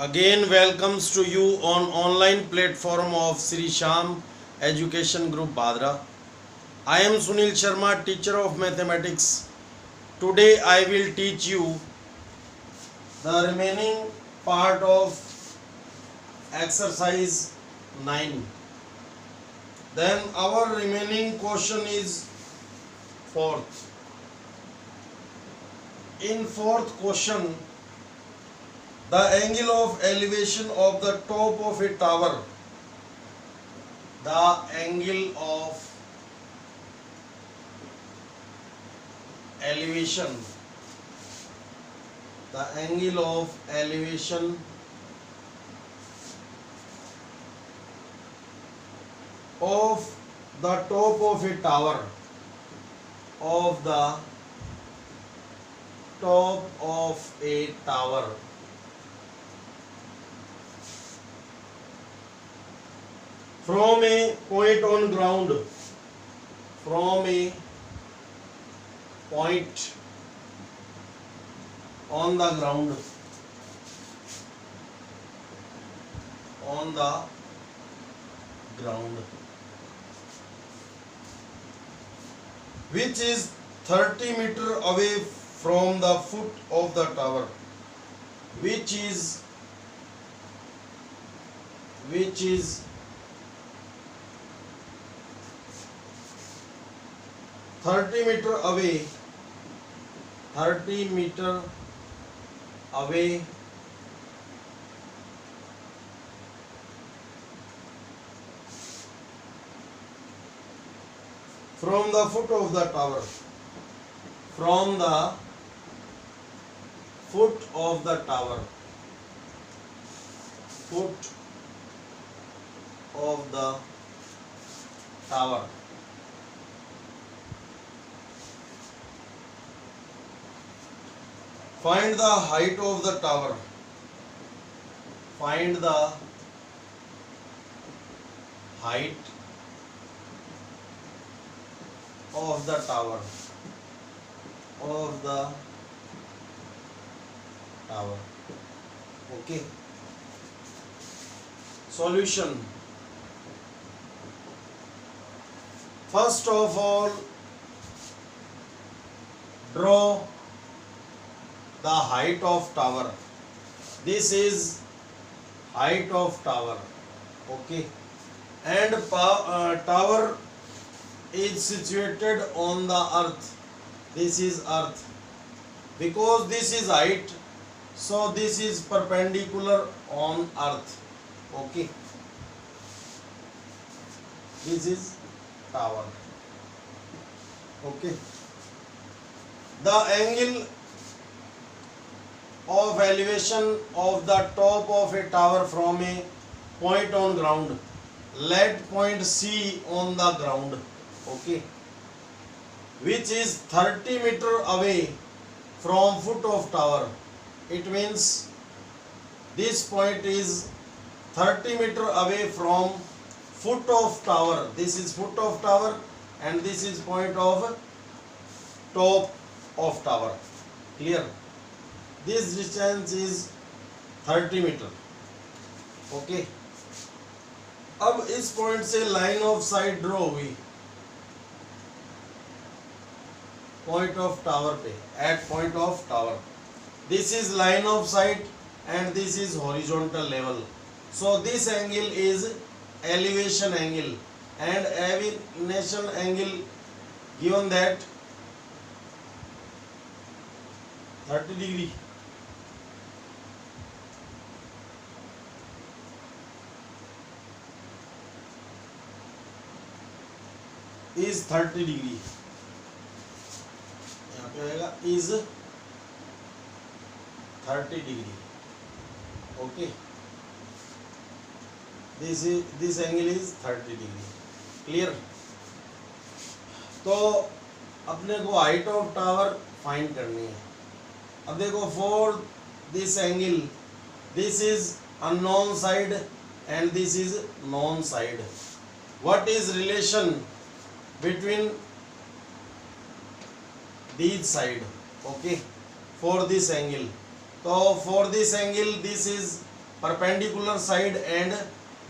Again, welcomes to you on online platform of Sri Sham Education Group Badra. I am Sunil Sharma, teacher of mathematics. Today I will teach you the remaining part of exercise 9. Then our remaining question is fourth. In fourth question, the angle of elevation of the top of a tower, the angle of elevation, the angle of elevation of the top of a tower, of the top of a tower from a point on ground, from a point on the ground, on the ground, which is 30 meter away from the foot of the tower, which is 30 meter away, 30 meter away from the foot of the tower, from the foot of the tower, foot of the tower. Find the height of the tower. Find the height of the tower. Of the tower. Okay. Solution. First of all, draw the height of tower. This is height of tower. Okay. And tower is situated on the earth. This is earth. Because this is height, so this is perpendicular on earth. Okay. This is tower. Okay. The angle of elevation of the top of a tower from a point on ground. Let point C on the ground. Okay. Which is 30 meter away from foot of tower. It means this point is 30 meter away from foot of tower. This is foot of tower and this is point of top of tower. Clear? This distance is 30 metre. Okay. अब इस point से line of sight draw हुई point of tower पे, at point of tower. This is line of sight and this is horizontal level. So this angle is elevation angle and elevation angle given that 30 degree. Is 30 degree. यहाँ पे आएगा is 30 degree. Okay. This angle is 30 degree. Clear? तो अपने को height of tower find करनी है. अब देखो for this angle, this is unknown side and this is known side. What is relation between these side? Okay, for this angle. So for this angle, this is perpendicular side and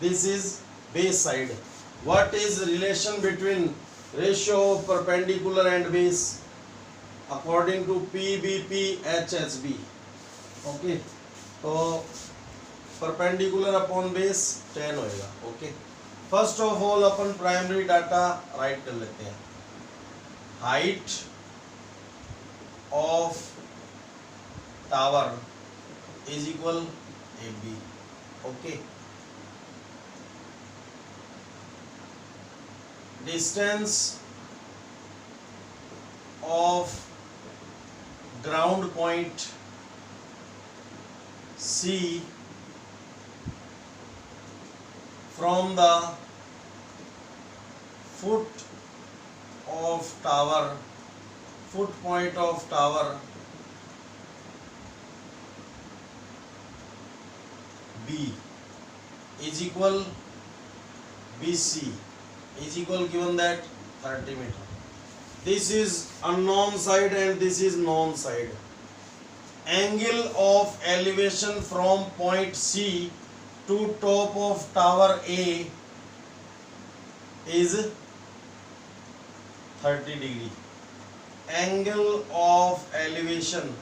this is base side. What is relation between ratio of perpendicular and base according to PBP HSB? Okay, तो perpendicular upon base 10 होएगा. Okay, first of all upon primary data write कर लेते हैं. Height of tower is equal AB. Okay, distance of ground point C from the foot of tower, foot point of tower B is equal BC is equal, given that 30 meter. This is unknown side and this is known side. Angle of elevation from point C to top of tower A is 30 degree. Angle of elevation,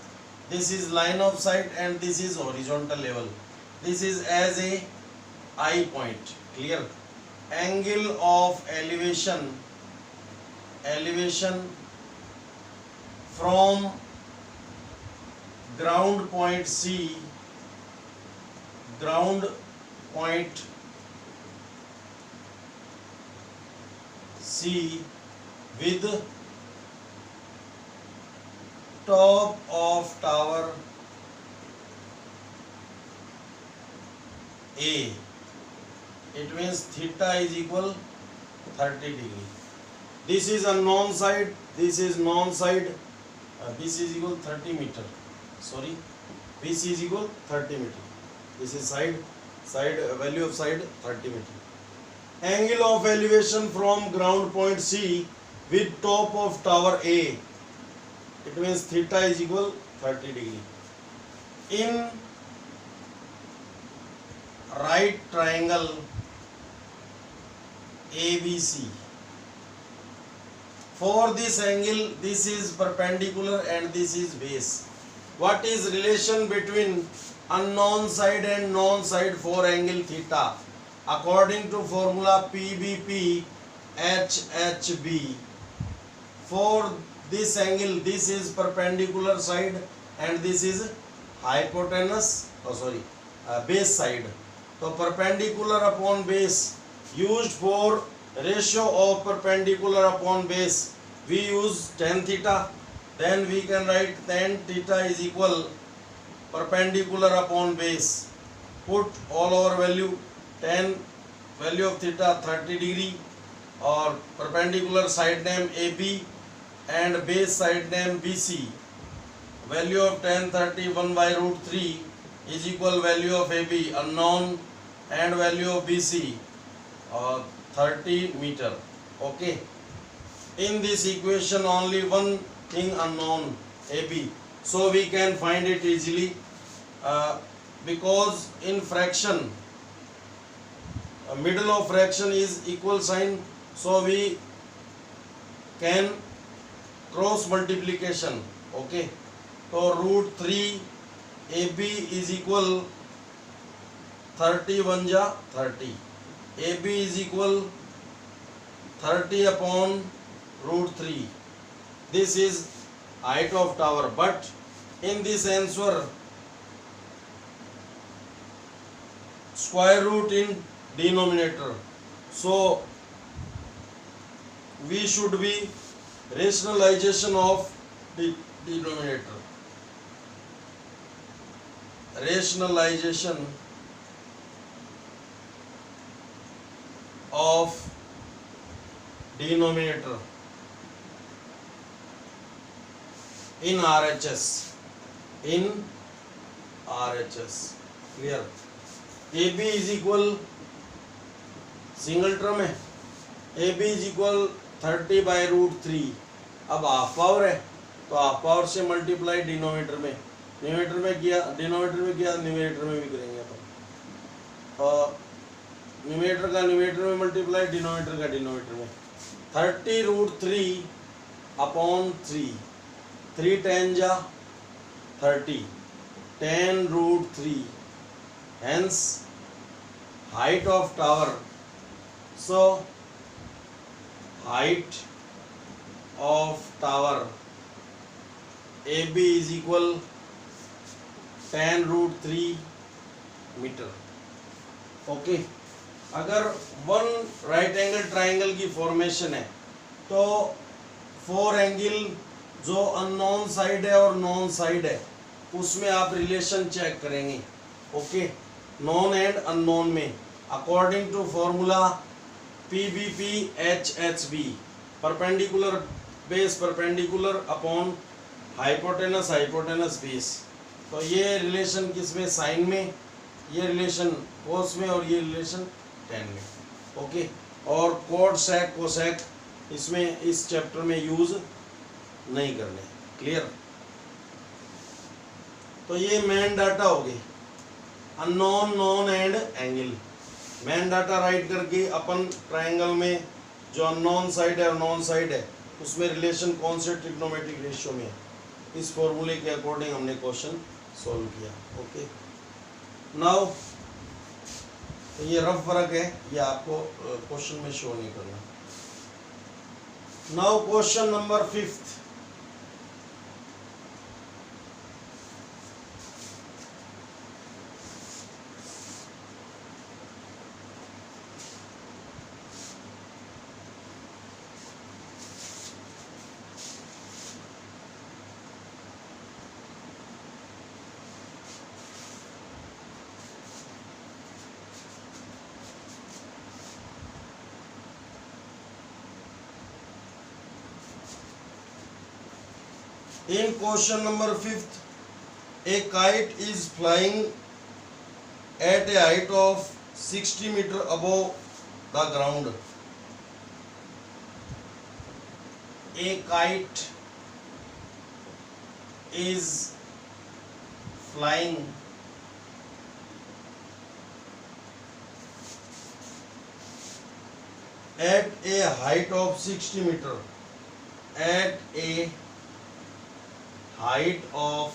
this is line of sight and this is horizontal level. This is as a eye point. Clear? Angle of elevation from ground point C, ground point C with top of tower A, it means theta is equal 30 degree. This is a known side, this is known side. This is equal 30 meter. Sorry, this is equal 30 meter. This is side value of side 30 meter. Angle of elevation from ground point C with top of tower A, it means theta is equal 30 degree. In right triangle ABC, for this angle, this is perpendicular and this is base. What is relation between unknown side and known side for angle theta? According to formula PBP HHB, for this angle, this is perpendicular side and this is hypotenuse, base side. So perpendicular upon base, used for ratio of perpendicular upon base, we use tan theta. Then we can write tan theta is equal perpendicular upon base. Put all our value. Tan value of theta 30 degree, or perpendicular side name AB and base side name BC. Value of tan 30 1 by root 3 is equal value of AB unknown and value of BC 30 meter. Okay, in this equation only one thing unknown, AB, so we can find it easily because in fraction middle of fraction is equal sign, so we can cross multiplication. Okay, so root 3 AB is equal 30 1 ja 30. AB is equal 30 upon root 3. This is height of tower, but in this answer square root in denominator, so we should be rationalization of the denominator. Rationalization of denominator in RHS. In RHS, clear? AB is equal, single term है, AB is equal 30 by root 3. अब half power है तो half power से multiply denominator में, numerator में किया, denominator में किया, न्यूमरेटर में भी करेंगे अपन. न्यूमरेटर का न्यूमरेटर में मल्टीप्लाई, डिनोमिनेटर का डिनोमिनेटर में। 30√3 अपॉन 3, 3 10 जा 30, 10√3, hence height of tower, so height of tower AB is equal 10√3 metre. Okay, अगर वन राइट एंगल ट्राइंगल की फॉर्मेशन है तो 4 एंगल जो अननोन साइड है और नॉन साइड है उसमें आप रिलेशन चेक करेंगे। ओके, नॉन एंड अननोन में according to formula PBP/HHB, perpendicular base perpendicular upon hypotenuse hypotenuse base. तो ये रिलेशन किसमें, साइन में, ये रिलेशन कोस में और ये रिलेशन टेन में। ओके, और कोड सेक कोसेक इसमें इस चैप्टर में यूज नहीं करने। क्लियर? तो ये मेन डाटा हो गए, unknown, non and angle. Main data right करके अपन ट्रायंगल में जो अननोन साइड है और नॉन साइड है उसमें रिलेशन कौन से ट्रिग्नोमेट्रिक रेशियो में है, इस फॉर्मूले के अकॉर्डिंग हमने क्वेश्चन सॉल्व किया। ओके, नाउ ये रफ वर्क है, ये आपको क्वेश्चन में शो नहीं करना। Now question number 5th, in question number 5th, a kite is flying at a height of 60 meter above the ground. A kite is flying at a height of 60 meter, at a height of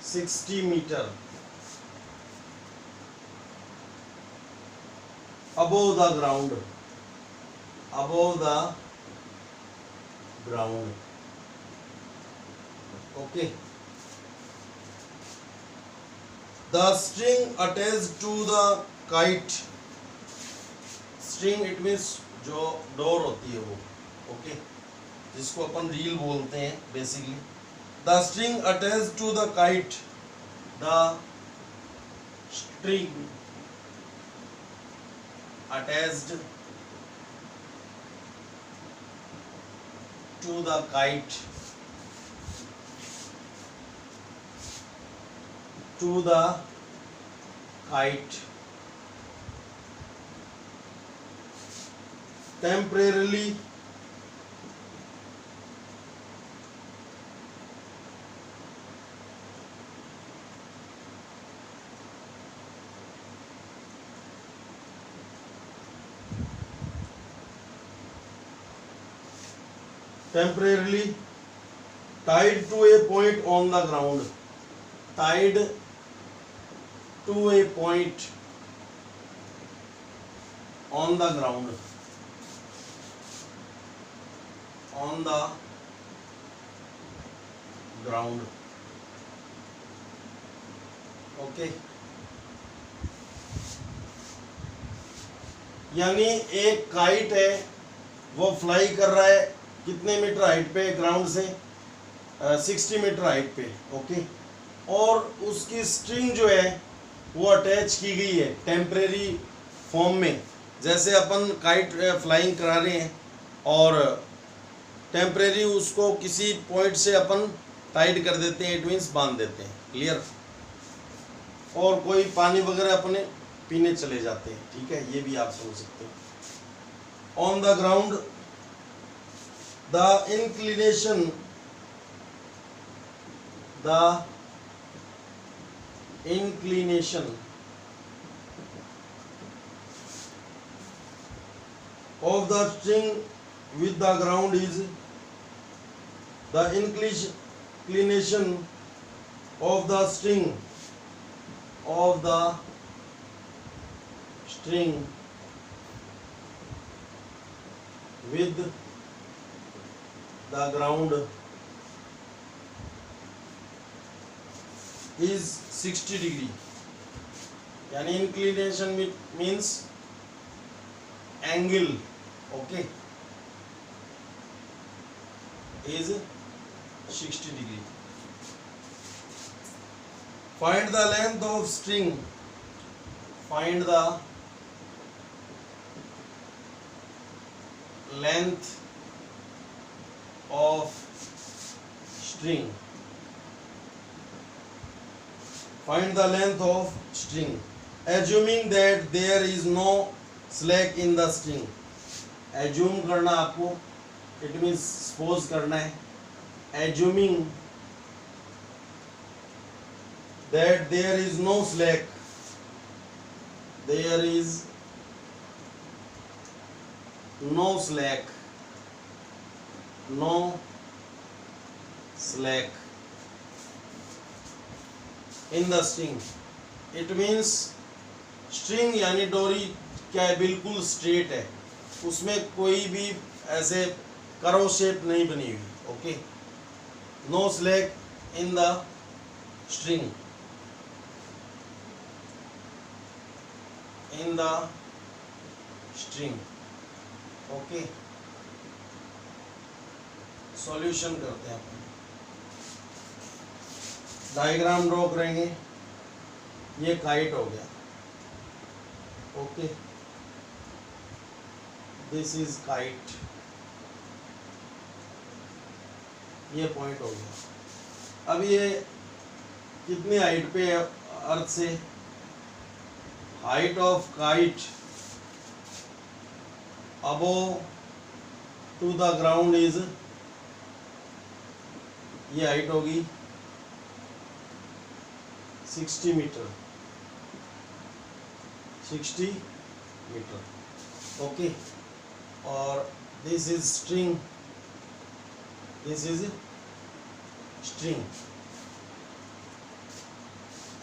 60 meter above the ground, above the ground. Okay, the string attached to the kite, string it means जो डोर होती है वो, okay, जिसको अपन reel बोलते हैं basically. The string attach to the kite, the string attached to the kite, to the kite temporarily tied to a point on the ground, tied to a point on the ground, on the ground. Okay, यानी एक kite है वो fly कर रहा है कितने metre height पे, ground से 60 मीटर हाइट पे। ओके, और उसकी स्ट्रिंग जो है वो अटैच की गई है टेम्परेरी फॉर्म में, जैसे अपन काइट फ्लाइंग करा रहे हैं और टेम्परेरी उसको किसी पॉइंट से अपन टाइट कर देते हैं, इट मीन्स बांध देते हैं। क्लियर? और कोई पानी वगैरह अपने पीने चले जाते हैं। ठीक है, ये भी आप समझ सकते हैं। On the ground the inclination, the inclination of the string with the ground is the inclination of the string with the ground is 60 degree. यानी inclination means angle, okay, is 60 degree. Find the length of string. Find the length of string. Find the length of string. Assuming that there is no slack in the string. Assume करना आपको, it means suppose करना है. Assuming that there is no slack. There is no slack. No slack in the string. It means string यानी डोरी क्या है, बिल्कुल straight है, उसमें कोई भी ऐसे कर्व शेप नहीं बनी हुई, okay. No slack in the string, in the string, okay. Solution करते हैं अपन. डायग्राम ड्रॉ करेंगे. ये काइट हो गया, ओके. This is kite. ये पॉइंट हो गया. अब ये कितनी हाइट पे है अर्थ से? Height of kite above to the ground is, ये हाइट होगी 60 मीटर. 60 metre, okay. और this is string, this is string.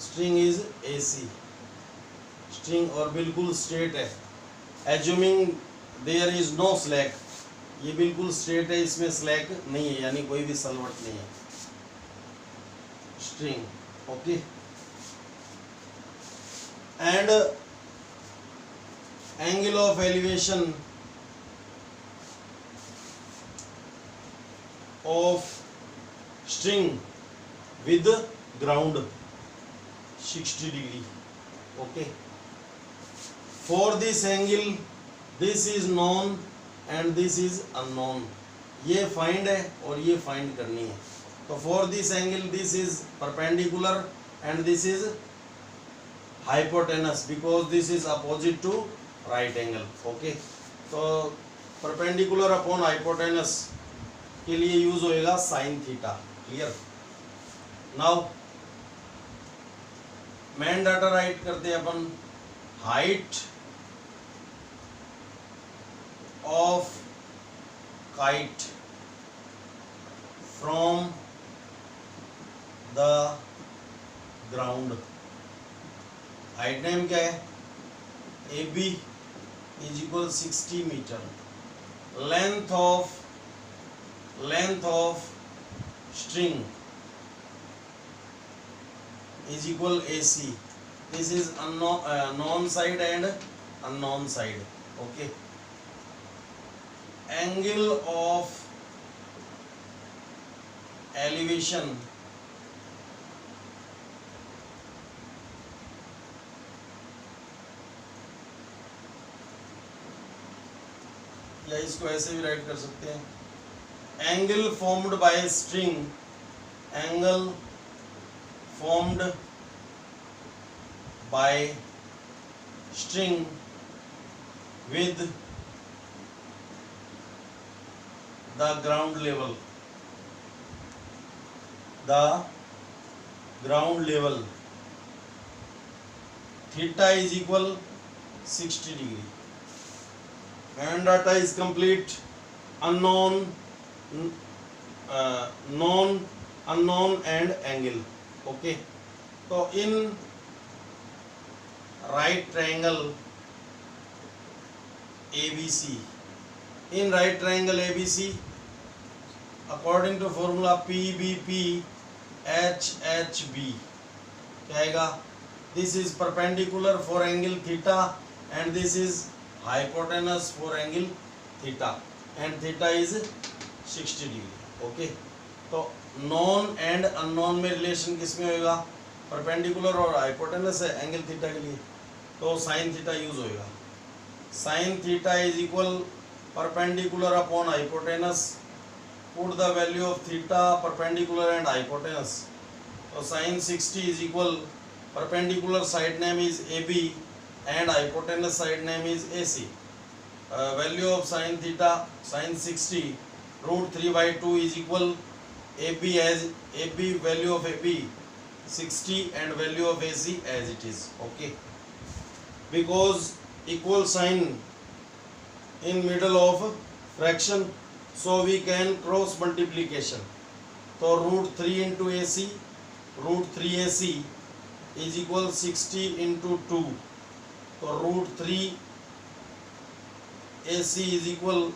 String is AC string और बिल्कुल स्ट्रेट है. Assuming there is no slack, ये बिल्कुल स्ट्रेट है, इसमें स्लैक नहीं है, यानी कोई भी सलवट नहीं है. String, okay. And angle of elevation of string with ground 60 degree, okay. For this angle, this is known and this is unknown. ये find है और ये find करनी है. तो for this angle, this is perpendicular and this is hypotenuse because this is opposite to right angle, okay. तो perpendicular upon hypotenuse के लिए यूज होएगा sine theta. Clear. Now main data write करते हैं अपन. Height of kite from the ground. Height name क्या है? AB is equal 60 metre. Length of string is equal AC. This is known side and unknown side, okay. Angle of elevation या इसको ऐसे भी right कर सकते हैं. Angle formed by string, angle formed by string with the ground level. The ground level theta is equal 60 degree. and data is complete, unknown, known, unknown and angle. Okay, so in right triangle ABC, in right triangle ABC, according to formula PBP HHB, क्या आएगा? This is perpendicular for angle theta and this is hypotenuse for angle theta and theta is 60 degree. Okay, तो non and unknown में relation किस में होगा? Perpendicular और hypotenuse है angle theta के लिए, तो साइन थीटा यूज होगा. Sine theta is equal perpendicular upon hypotenuse. Put the value of theta, perpendicular and hypotenuse. तो sine 60 is equal perpendicular side name is AB and hypotenuse side name is AC. Value of sin theta, sin 60 root 3 by 2 is equal AB as AB, value of AB 60 and value of AC as it is. Okay, because equal sign in middle of fraction, so we can cross multiplication. So root 3 into AC, root 3 AC is equal 60 into 2. So root 3 AC is equal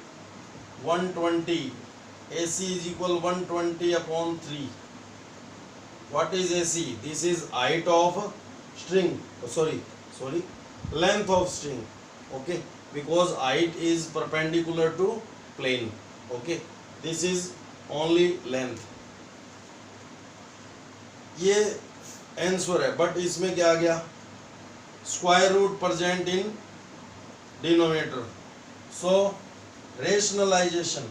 120. AC is equal 120 upon 3. What is AC? This is height of string. Sorry, length of string. Okay, because height is perpendicular to plane. Okay, this is only length. ये answer है, but इसमें क्या आ गया? Square root present in denominator. So rationalisation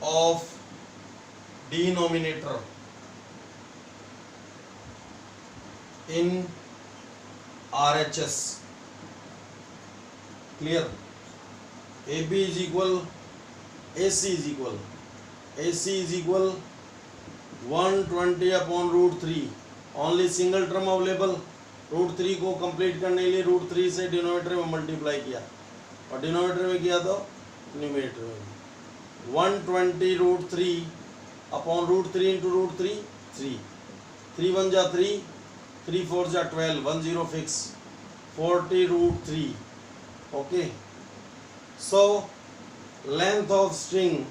of denominator in RHS. Clear? AB is equal, AC is equal 120 upon root 3. Only single term available. Root 3 को complete करने के लिए रूट 3 से डिनोमिनेटर में मल्टीप्लाई किया और डिनोमिनेटर में किया तो न्यूमरेटर में 120 root 3 upon root 3 into root 3 3 1 जा 3 3 4 जा 12 10 फिक्स 40 root 3. Okay, so length of string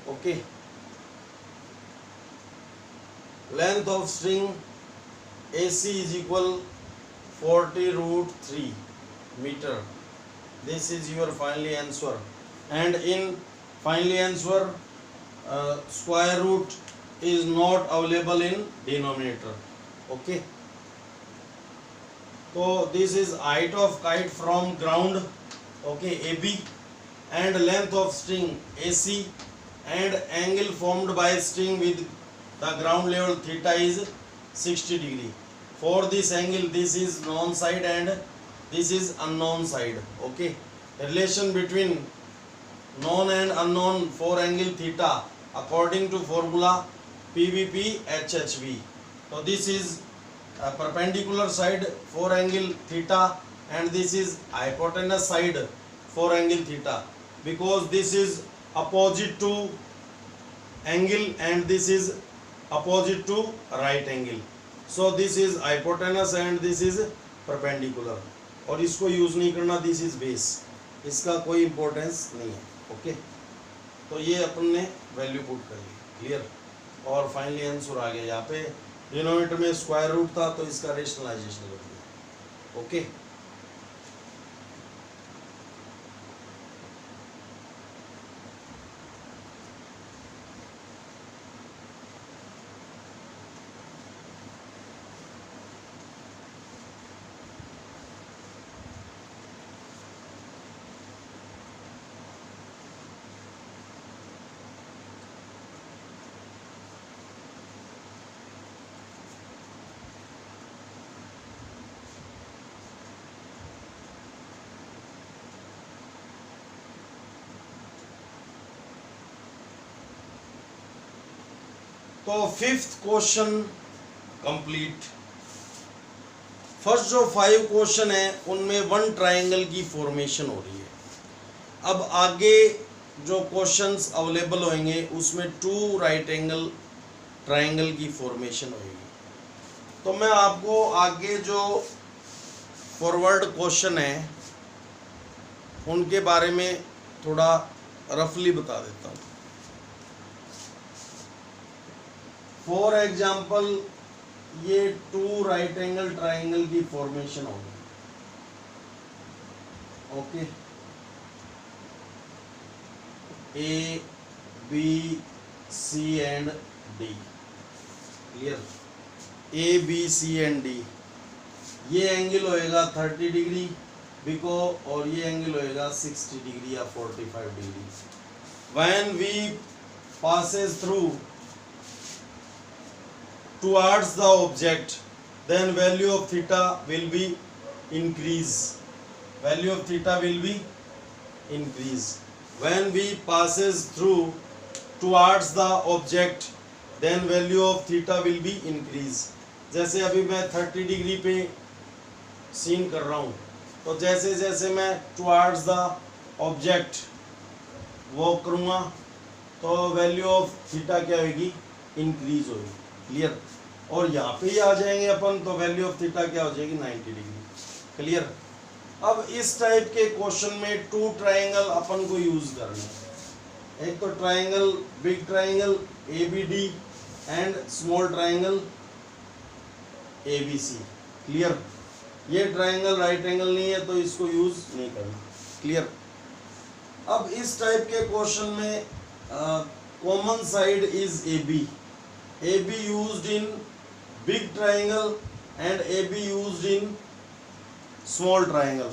okay, length of string AC is equal 40 root 3 meter. This is your finally answer, and in finally answer square root is not available in denominator. Okay, so this is height of kite from ground, okay, AB, and length of string AC, and angle formed by string with the ground level theta is 60 degree. For this angle, this is known side and this is unknown side. Okay, relation between known and unknown for angle theta according to formula PBP HHB. So this is a perpendicular side for angle theta and this is hypotenuse side for angle theta, because this is opposite to angle and this is opposite to right angle. So this is hypotenuse and this is perpendicular. और इसको use नहीं करना, this is base, इसका कोई importance नहीं है. Okay, तो ये अपन ने वैल्यू पुट कर ली. क्लियर? और फाइनली आंसर आ गया. यहाँ पे डिनोमिनेटर में स्क्वायर रूट था तो इसका रेशनलाइजेशन कर दिया. ओके, तो फिफ्थ क्वेश्चन कंप्लीट। फर्स्ट जो 5 क्वेश्चन है उनमें 1 ट्रायंगल की फॉर्मेशन हो रही है। अब आगे जो क्वेश्चंस अवेलेबल होंगे उसमें 2 राइट एंगल ट्रायंगल की फॉर्मेशन होगी। तो मैं आपको आगे जो फॉरवर्ड क्वेश्चन है उनके बारे में थोड़ा रफली बता देता हूँ। फॉर एग्जाम्पल ये 2 राइट एंगल ट्रायंगल की फॉर्मेशन होगी। Okay, A B C and D, clear. A B C and D, ये एंगल होएगा 30 डिग्री बिको और ये एंगल होएगा 60 डिग्री या 45 degree. When we passes through towards the object, then value of theta will be increase. Value of theta will be increase. When we passes through towards the object, then value of theta will be increase. जैसे अभी मैं 30 degree पे scene कर रहा हूँ, तो जैसे जैसे मैं towards the object वॉक करूँगा तो वैल्यू ऑफ थीटा क्या होगी, इंक्रीज होगी, क्लियर। और यहाँ पे ही आ जाएंगे अपन तो वैल्यू ऑफ थीटा क्या हो जाएगी 90 डिग्री, क्लियर। अब इस टाइप के क्वेश्चन में 2 ट्रायंगल अपन को यूज करने हैं। एक तो triangle big triangle ABD and small triangle ABC, clear. ये ट्रायंगल राइट एंगल नहीं है तो इसको यूज नहीं करना, क्लियर। अब इस टाइप के क्वेश्चन में common side is AB used in big triangle and AB used in small triangle,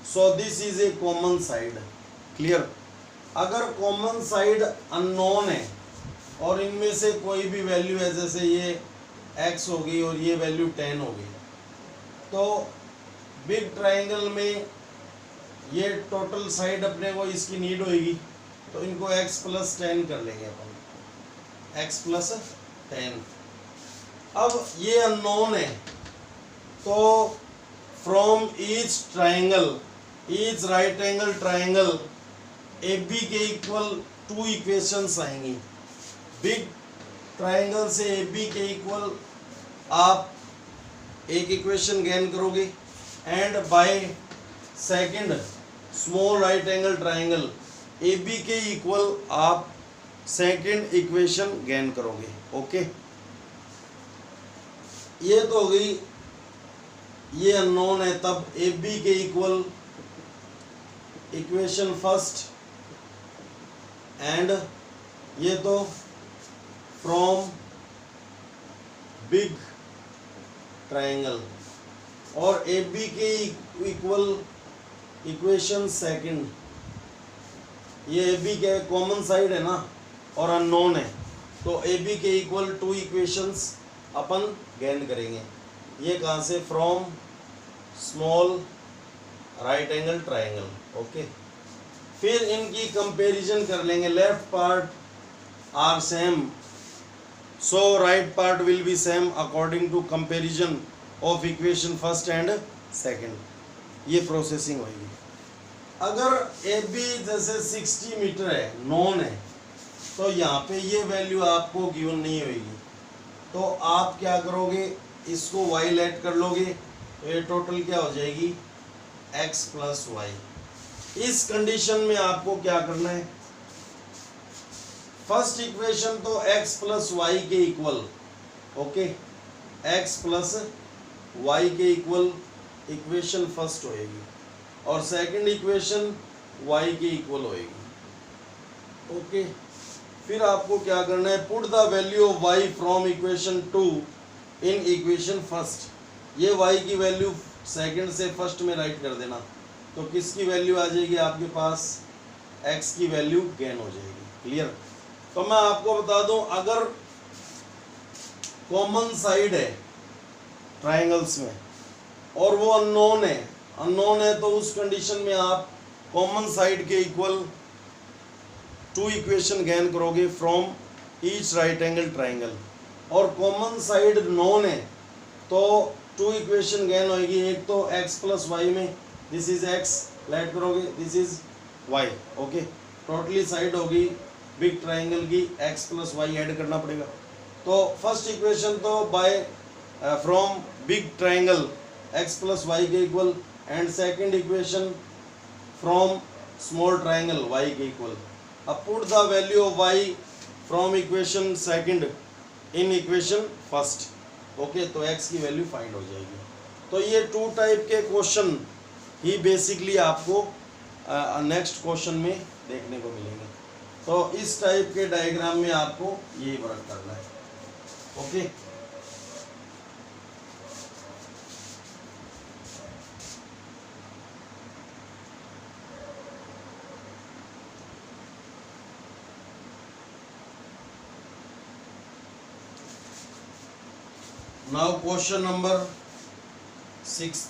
so this is a common side, clear. अगर कॉमन साइड अननोन है और इनमें से कोई भी वैल्यू है, जैसे ये x हो गई और ये वैल्यू 10 हो गई, तो बिग ट्रायंगल में ये टोटल साइड अपने को इसकी नीड होगी, तो इनको x + 10 कर लेंगे अपन, x + 10। अब ये अननोन है तो from each triangle, each right angle triangle AB के इक्वल 2 इक्वेशंस आएंगी। बिग ट्रायंगल से AB के इक्वल आप एक इक्वेशन गेन करोगे and by second small right angle triangle AB के इक्वल आप सेकंड इक्वेशन गेन करोगे। ओके, ये तो हो गई, ये अननोन है, तब AB के इक्वल इक्वेशन फर्स्ट एंड ये तो फ्रॉम बिग ट्रायंगल और AB के इक्वल इक्वेशन सेकंड। ये AB के कॉमन साइड है ना और अननोन है, तो AB के इक्वल 2 इक्वेशंस अपन गेन करेंगे। ये कहाँ से, from small right angle triangle. Okay, फिर इनकी कंपैरिजन कर लेंगे। Left part are same, so right part will be same according to comparison of equation first and second. ये प्रोसेसिंग होगी। अगर AB जैसे 60 मीटर है, नॉन है, तो यहाँ पे ये वैल्यू आपको गिवन नहीं होगी, तो आप क्या करोगे, इसको y लेट कर लोगे, तो ये टोटल क्या हो जाएगी x + y। इस कंडीशन में आपको क्या करना है, फर्स्ट इक्वेशन तो x + y के इक्वल, ओके, x + y के इक्वल इक्वेशन फर्स्ट होएगी और सेकंड इक्वेशन y के इक्वल होएगी। ओके, फिर आपको क्या करना है, put the value of y from equation 2 in equation first. ये y की वैल्यू सेकंड से फर्स्ट में राइट कर देना, तो किसकी वैल्यू आ जाएगी आपके पास, x की वैल्यू गेन हो जाएगी, क्लियर। तो मैं आपको बता दूं, अगर कॉमन साइड है ट्रायंगल्स में और वो अननोन है तो उस कंडीशन में आप कॉमन साइड के इक्वल 2 इक्वेशन गेन करोगे from each right angle triangle. और कॉमन साइड नॉन है तो टू इक्वेशन गेन होगी, एक तो x प्लस वाई में दिस इज x लेट करोगे this is y, okay. Totally side होगी बिग ट्राइंगल की x प्लस वाई ऐड करना पड़ेगा। तो फर्स्ट इक्वेशन तो by from big triangle x plus y के equal and second equation from small triangle y के equal. अब put the value of y from equation second in equation first, okay. तो x की value find हो जाएगी। तो ये to type के क्वेश्चन ही बेसिकली आपको नेक्स्ट क्वेश्चन में देखने को मिलेंगे। तो इस टाइप के डायग्राम में आपको यही वर्क करना है, okay. Now question number 6.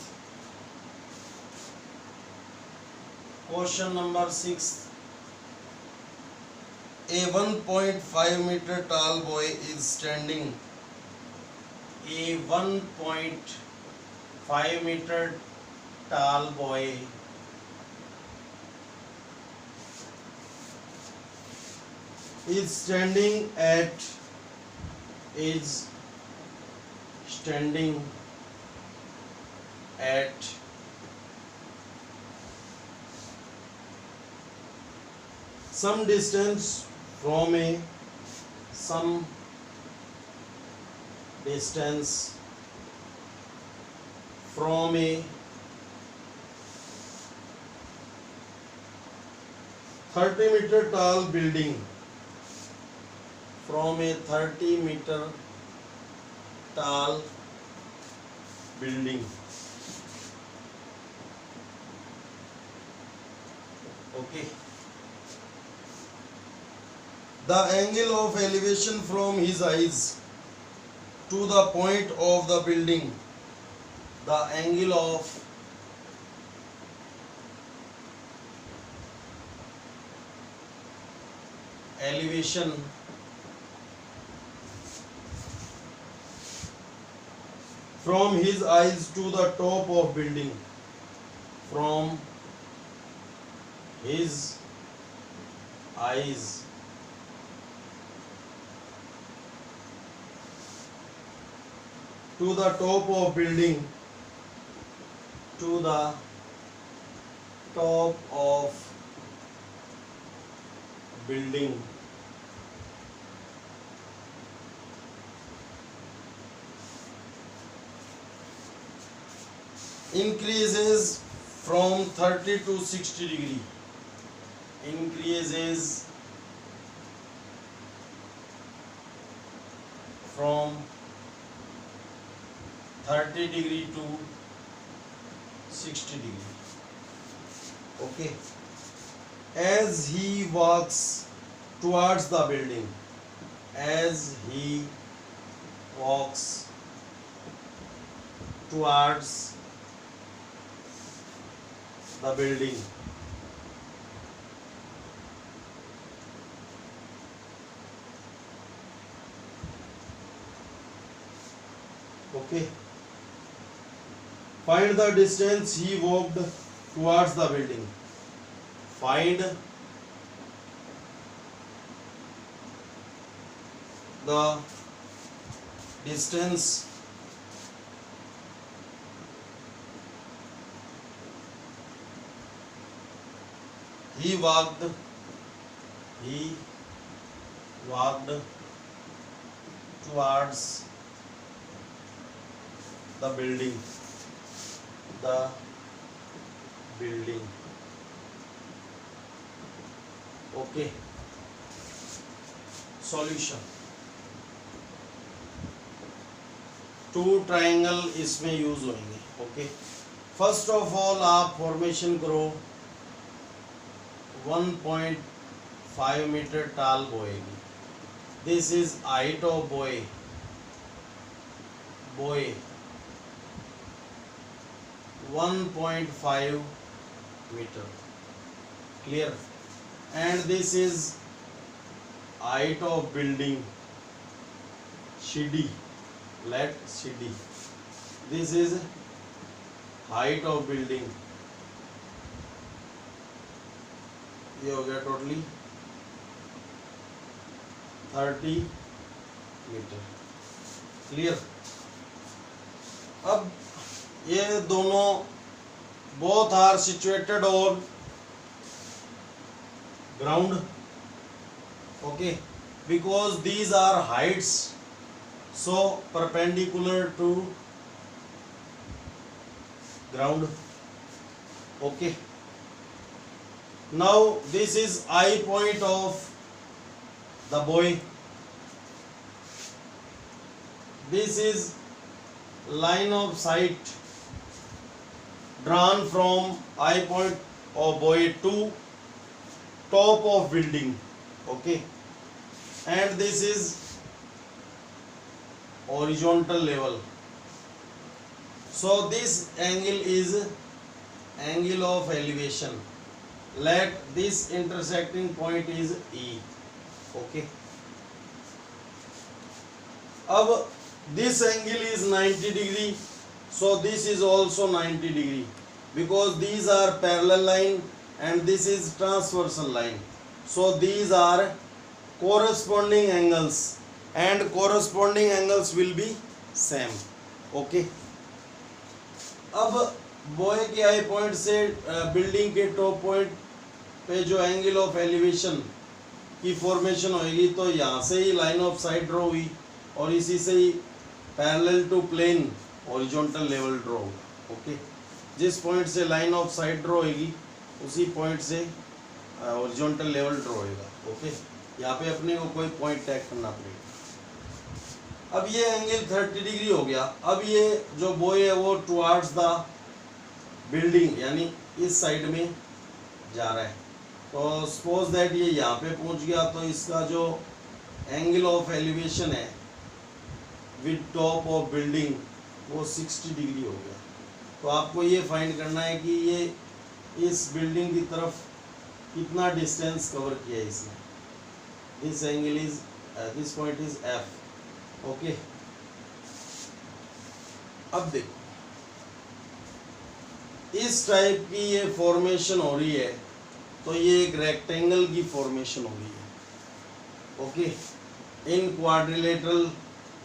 Question number 6. A 1.5 meter tall boy is standing. A 1.5 meter tall boy is standing at some distance from a 30-meter tall building, from a 30-meter tall building, okay. The angle of elevation from his eyes to the point of the building, the angle of elevation from his eyes to the top of building, from his eyes to the top of building, to the top of building, increases from 30 to 60 degree, increases from 30 degree to 60 degree, okay. As he walks towards the building, as he walks towards the building, okay. Find the distance he walked towards the building. Find the distance he walked towards the building, okay. Solution, two triangle इसमें use होंगे, okay. First of all आप formation करो 1.5 metre tall boy की, this is height of boy 1.5 meter, clear, and this is height of building CD, let CD. This is height of building. ये हो गया totally 30 metre. Clear. अब ये दोनों both are situated on ground. Okay, because these are heights, so perpendicular to ground. Okay, now this is eye point of the boy. This is line of sight drawn from eye point of boy to top of building. Okay, and this is horizontal level. So this angle is angle of elevation. Let this intersecting point is E. Okay, अब this angle is 90 degree, so this is also 90 degree, because these are parallel line and this is transversal line, so these are corresponding angles and corresponding angles will be same. Okay, अब boy के eye point से building के top point पे जो angle of elevation की formation होगी, तो यहाँ से ही लाइन ऑफ साइट ड्रॉ हुई और इसी से ही parallel to plane horizontal level draw होगा. ओके, जिस पॉइंट से लाइन ऑफ साइट ड्रॉ होगी उसी पॉइंट से हॉरिजॉन्टल लेवल ड्रॉ होगा. ओके, यहाँ पे अपने को कोई पॉइंट टैग करना पड़ेगा. अब ये एंगल 30 डिग्री हो गया. अब ये जो बॉय है वो टुवार्ड्स द बिल्डिंग यानी इस साइड में जा रहा है. तो सपोज दैट ये यहाँ पे पहुँच गया, तो इसका जो एंगल ऑफ एलिवेशन है विद टॉप ऑफ बिल्डिंग वो 60 डिग्री हो गया. तो आपको ये फाइंड करना है कि ये इस बिल्डिंग की तरफ कितना डिस्टेंस कवर किया है इसने. This angle is this point is F. Okay, अब देखो इस टाइप की ये फॉर्मेशन हो रही है, तो ये एक रेक्टेंगल की फॉर्मेशन हो रही है. Okay, in quadrilateral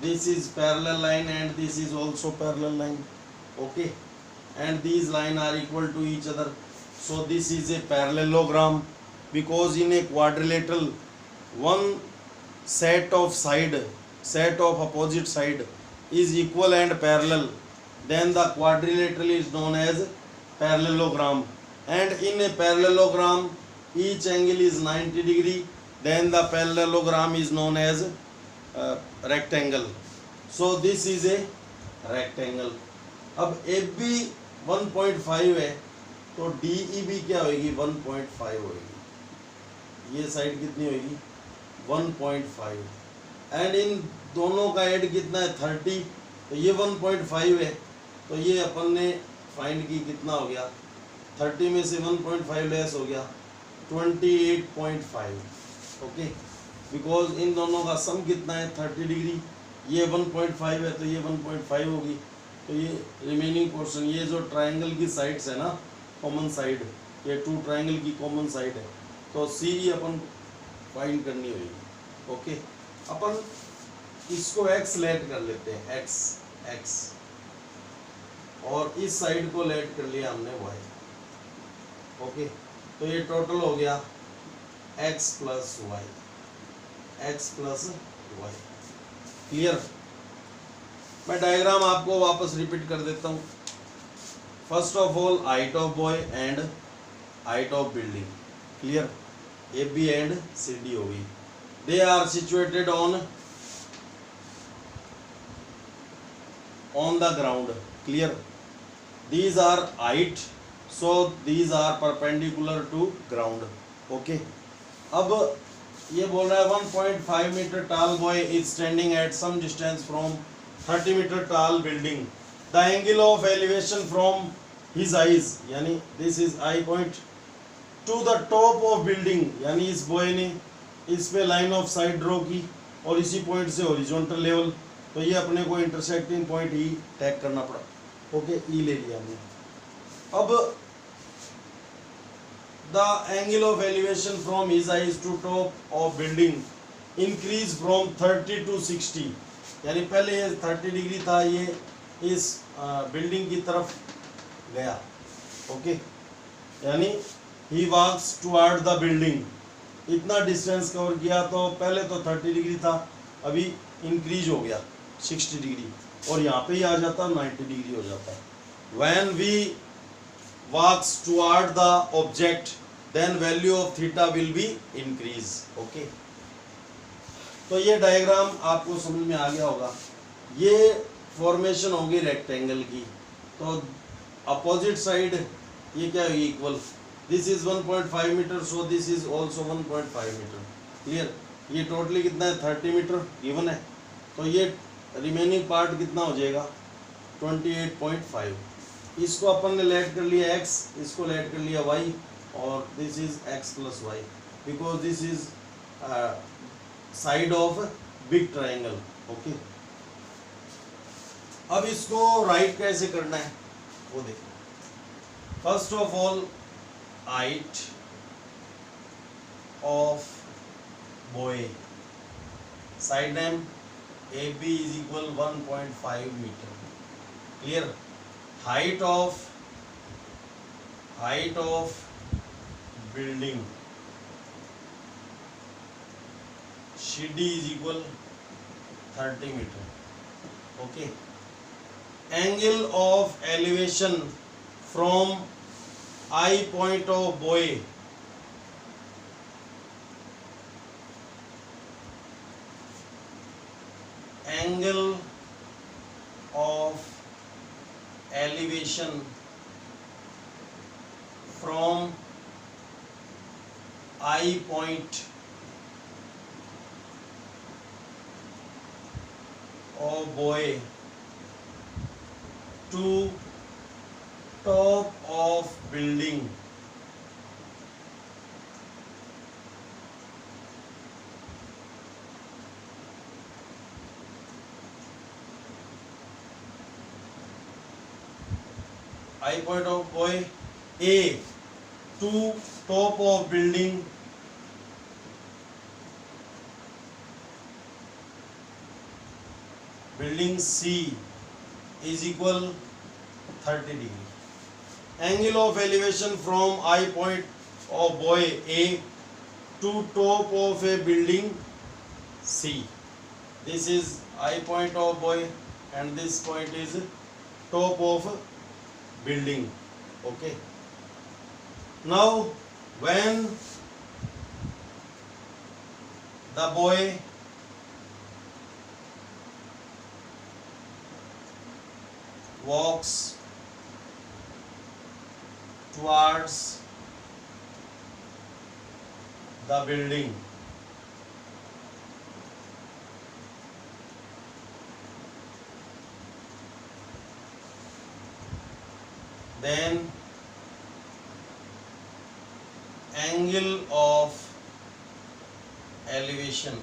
this is parallel line and this is also parallel line. Okay, and these line are equal to each other, so this is a parallelogram, because in a quadrilateral one set of opposite side is equal and parallel, then the quadrilateral is known as parallelogram. And in a parallelogram each angle is 90 degree, then the parallelogram is known as rectangle. So this is a rectangle. अब AB 1.5 है, तो DEB क्या होगी? 1.5 होगी. ये side कितनी होगी? 1.5. And in दोनों का एड कितना है? 30. तो ये 1.5 है, तो ये अपन ने फाइंड की कितना हो गया? 30 में से 1.5 लेस हो गया 28.5. ओके, बिकॉज इन दोनों का सम कितना है? 30 डिग्री. ये 1.5 है तो ये 1.5 होगी. तो ये रिमेनिंग पोर्शन, ये जो ट्रायंगल की साइड्स है ना, कॉमन साइड, ये टू ट्रायंगल की कॉमन साइड है, तो सी अपन फाइंड करनी होगी. ओके, अपन इसको x लेट कर लेते हैं, x, और इस साइड को लेट कर लिया हमने y. ओके, तो ये टोटल हो गया x प्लस y. क्लियर? मैं डायग्राम आपको वापस रिपीट कर देता हूँ. First of all height of boy and height of building. Clear? AB and CD हो गई. They are situated on the ground. Clear? These are height, so these are perpendicular to ground. Okay, अब ये बोल रहा है 1.5 metre tall boy is standing at some distance from 30 meter tall building. The angle of elevation from his eyes, यानी this is eye point, to the top of building, यानी इस boy ने इस पे लाइन ऑफ साइट ड्रॉ की और इसी point से हॉरिजॉन्टल लेवल तो ये अपने को इंटरसेक्टिंग पॉइंट ई टैग करना पड़ा। ओके, ई ले लिया हमने। अब the angle of elevation from his eyes to top of building increase from 30 to 60, यानी पहले ये 30 डिग्री था, ये इस बिल्डिंग की तरफ गया। ओके, यानी ही वॉक्स टुवर्ड द बिल्डिंग, इतना डिस्टेंस कवर किया। तो पहले तो 30 डिग्री था, अभी इंक्रीज हो गया 60 डिग्री, और यहाँ पे ही आ जाता 90 डिग्री हो जाता। When we walks toward the object then value of theta will be increase. Okay, तो ये डायग्राम आपको समझ में आ गया होगा। ये फॉर्मेशन होगी रेक्टेंगल की, तो अपोजिट साइड ये क्या होगी, equal. This is 1.5 metre, so this is also 1.5 metre. Clear, ये टोटली कितना है, 30 मीटर गिवन है। तो ये रिमेनिंग पार्ट कितना हो जाएगा, 28.5। इसको अपन ने लेट कर लिया x, इसको लेट कर लिया y, और this is x plus y, because this is side of big triangle. Okay, अब इसको राइट कैसे करना है वो देखो। First of all, height of boy, side name AB is equal 1.5 metre. Clear, height of building CD is equal 30 metre. Okay, angle of elevation from I point of boy, angle of elevation from I point of boy to top of building I point of boy A to top of building C is equal 30 degree. Angle of elevation from I point of boy A to top of a building C. This is I point of boy and this point is top of building. Okay, now when the boy walks towards the building, then angle of elevation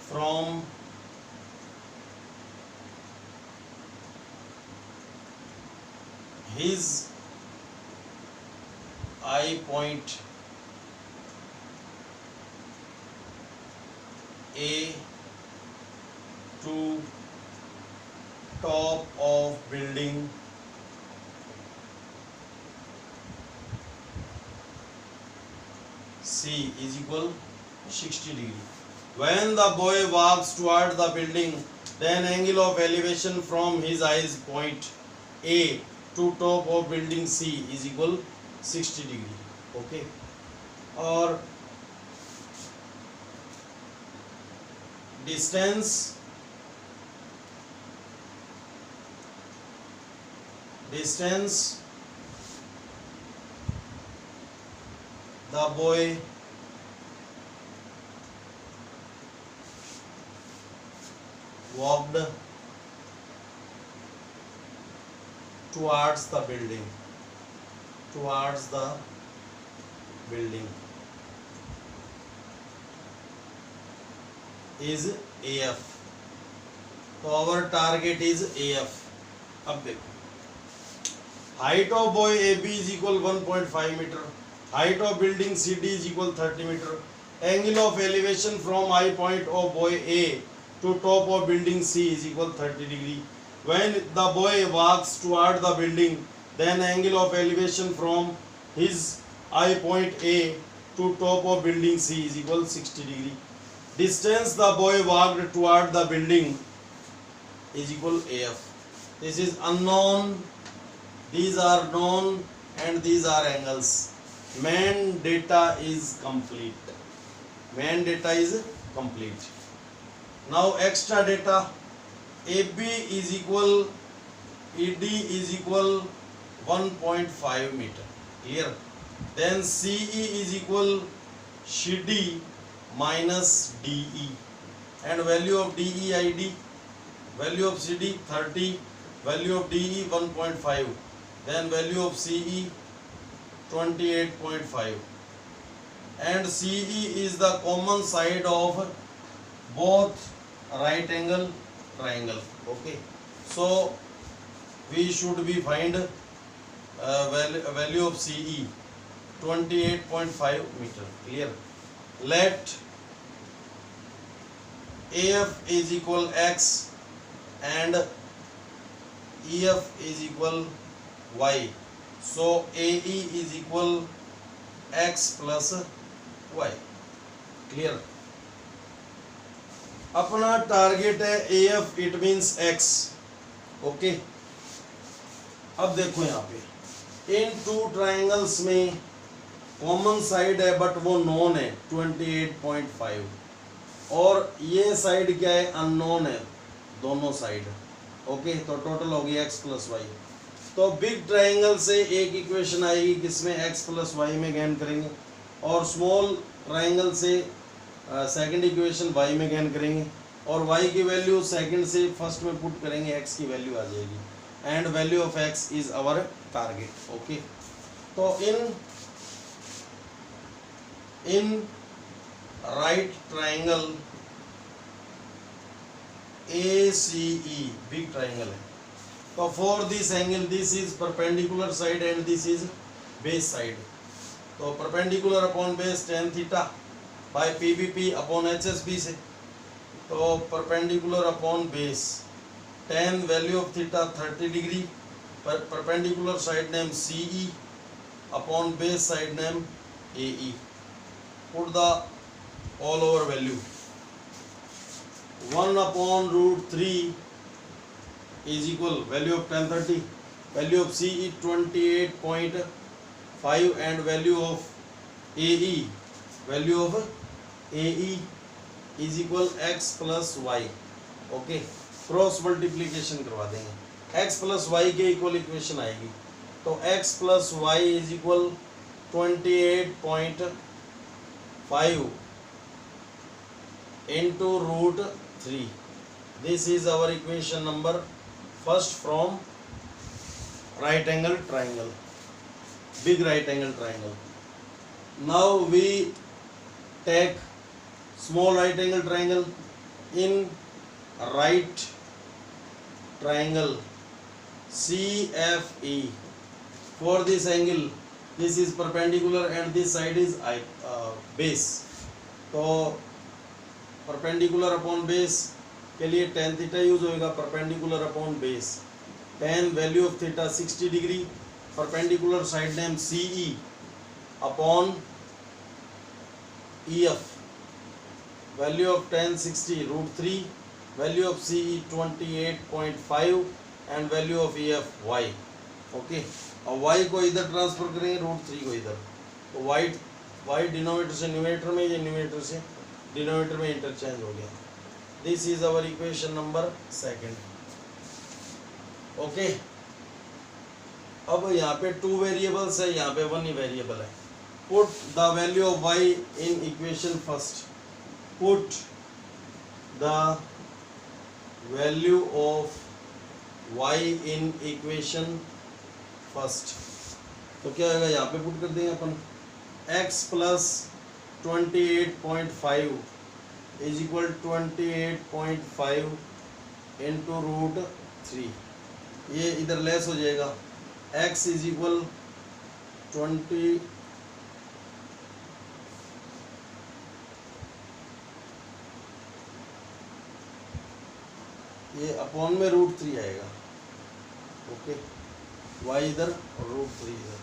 from his I point A to top of building C is equal 60 degree. When the boy walks toward the building, then angle of elevation from his eyes point A to top of building C is equal 60 degree. Okay, और distance the boy walked towards the building is AF. तो our target is AF. अब देखो, height of boy AB is equal 1.5 meter, height of building CD is equal 30 meter, angle of elevation from eye point of boy A to top of building C is equal 30 degree. When the boy walks toward the building, then angle of elevation from his eye point A to top of building C is equal 60 degree. Distance the boy walked toward the building is equal AF. This is unknown, these are known, and these are angles. Main data is complete. Main data is complete. Now extra data, AB is equal, ED is equal 1.5 meter. Clear? Then CE is equal CD minus DE, and value of DE ID, value of CD 30, value of DE 1.5, then value of CE 28.5, and CE is the common side of both right angle triangle. Okay, so we should be find value of CE 28.5 meter. Clear? Let AF is equal X and EF is equal Y. So AE is equal X plus Y. Clear? अपना target है AF, it means X. Okay, अब देखो यहाँ पे इन two triangles में common side है but वो known है 28.5, और ये साइड क्या है, अननोन है दोनों साइड. ओके, तो टोटल हो गया x प्लस वाई. तो बिग ट्राइंगल से एक इक्वेशन आएगी किसमें x प्लस वाई में गेन करेंगे, और स्मॉल ट्राइंगल से सेकंड इक्वेशन y में गेन करेंगे, और y की वैल्यू सेकंड से फर्स्ट में पुट करेंगे, x की वैल्यू आ जाएगी, and value of x is our target. Okay, तो in right triangle ACE big triangle है, तो for this angle this is perpendicular side and this is base side. तो perpendicular upon base tan theta by PBP upon HSB से, तो perpendicular upon base tan value of theta 30 degree, perpendicular side name CE upon base side name AE. Put the all over value. 1 upon root 3 is equal value of tan 30, value of CE 28.5, and value of AE is equal x plus y. ओके, cross multiplication करवा देंगे, x plus y के equal equation आएगी. तो x plus y is equal 28.5 into root 3. This is our equation number first from right angle triangle, big right angle triangle. Now we take small right angle triangle. In right triangle CFE, for this angle this is perpendicular and this side is base. तो perpendicular upon base के लिए tan theta use होएगा, perpendicular upon base. tan value of theta 60 degree, perpendicular side name CE upon EF, value of tan 60 root 3, value of CE 28.5, and value of EF y. Okay, और y को इधर transfer करेंगे, root 3 को इधर, तो y denominator से numerator में, ये न्यूमरेटर से डिनोमिनेटर में इंटरचेंज हो गया. This is our equation number second. Okay, अब यहाँ पे 2 वेरिएबल्स है, यहाँ पे 1 ही वेरिएबल है. Put the value of y in equation first. Put the value of y in equation first. तो क्या आएगा, यहाँ पे पुट कर देंगे अपन x plus 28.5 is equal 28.5 into root 3, ये इधर लेस हो जाएगा। x इज इक्वल 20 ये अपॉन में रूट 3 आएगा। ओके, y इधर और रूट 3 इधर।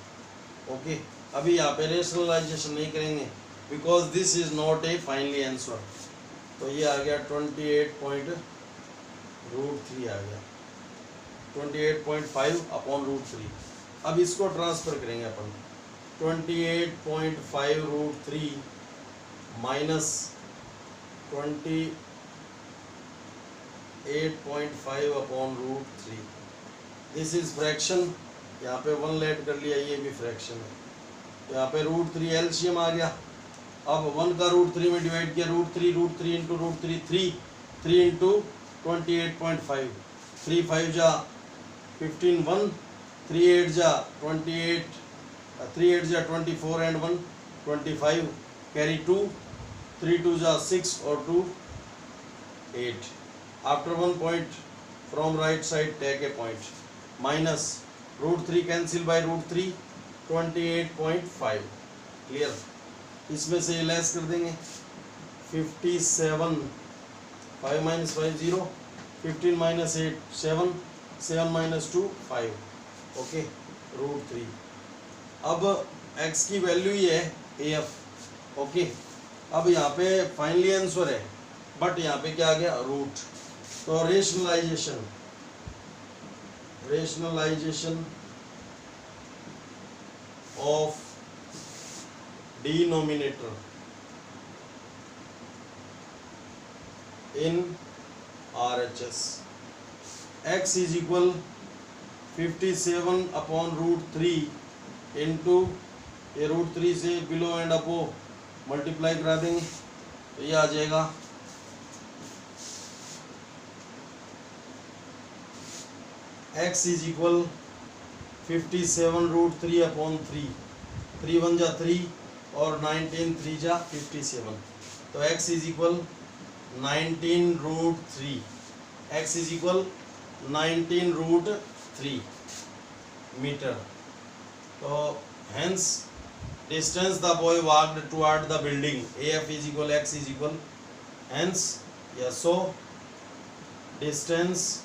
ओके, अभी यहाँ पे रेशनलाइजेशन नहीं करेंगे because this is not a finally answer. तो ये आ गया 28.√3 आ गया, 28.5 अपॉन रूट 3। अब इसको ट्रांसफर करेंगे अपन, 28.5√3 minus 28.5 upon root 3। This is fraction, यहाँ पे 1 लेट कर लिया, ये भी फ्रैक्शन है। तो यहाँ पे रूट 3 एलसीएम आ गया। अब 1 का रूट 3 में डिवाइड किया, रूट 3 इंटू रूट 3, 3 इंटू 28.5, 3 5 जा 15, 1 3 8 जा 28, 3 8 जा 24 एंड 1 25, कैरी 2, 3 2 जा 6 और 2 8। After 1 point from right side take a point, minus root 3 cancel by root 3, 28.5। Clear, इसमें से लेस कर देंगे 57, 5 minus 5 0, 15 minus 8 7, 7 minus 2 5। Okay, root 3। अब x की वैल्यू ही है AF। ओके, अब यहाँ पे फाइनली आंसर है बट यहाँ पे क्या आ गया, रूट। तो rationalisation of denominator in RHS, x is equal 57 upon root 3 into ये रूट 3 से बिलो एंड अपो मल्टीप्लाई करा देंगे तो ये आ जाएगा x is equal 57 root 3 upon 3, 3 1 जा 3 और 19 3 जा 57। तो x is equal 19 root 3, x is equal 19 root 3 metre. तो hence distance the boy walked toward the building, AF is equal x is equal, hence yes, so distance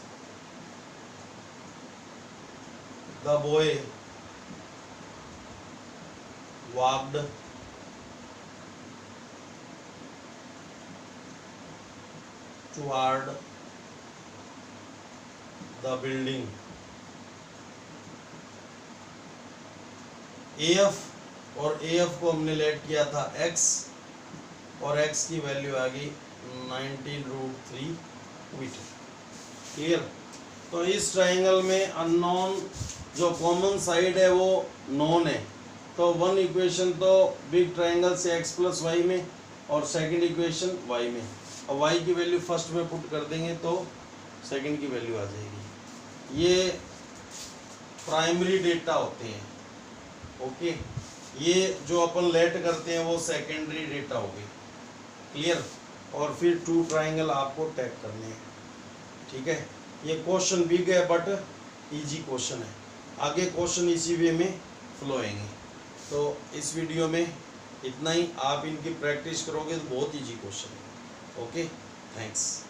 the boy walked toward the building, AF और AF को हमने late किया था x और x की value आ गई 19 root 3 metre. Clear, तो इस ट्राइंगल में अननोन जो कॉमन साइड है वो नोन है। तो वन इक्वेशन तो बिग ट्राइंगल से x प्लस वाई में और सेकंड इक्वेशन y में, और y की वैल्यू फर्स्ट में पुट कर देंगे तो सेकंड की वैल्यू आ जाएगी। ये प्राइमरी डेटा होते हैं। ओके, ये जो अपन लेट करते हैं वो सेकेंडरी डेटा हो गई। क्लियर, और फिर 2 ट्राइंगल आपको टैग करने हैं। ठीक है, ये क्वेश्चन बिग है बट इजी क्वेश्चन है, आगे क्वेश्चन इसी वे में फ्लो होंगे। तो इस वीडियो में इतना ही, आप इनकी प्रैक्टिस करोगे तो बहुत इजी क्वेश्चन है। Okay, thanks.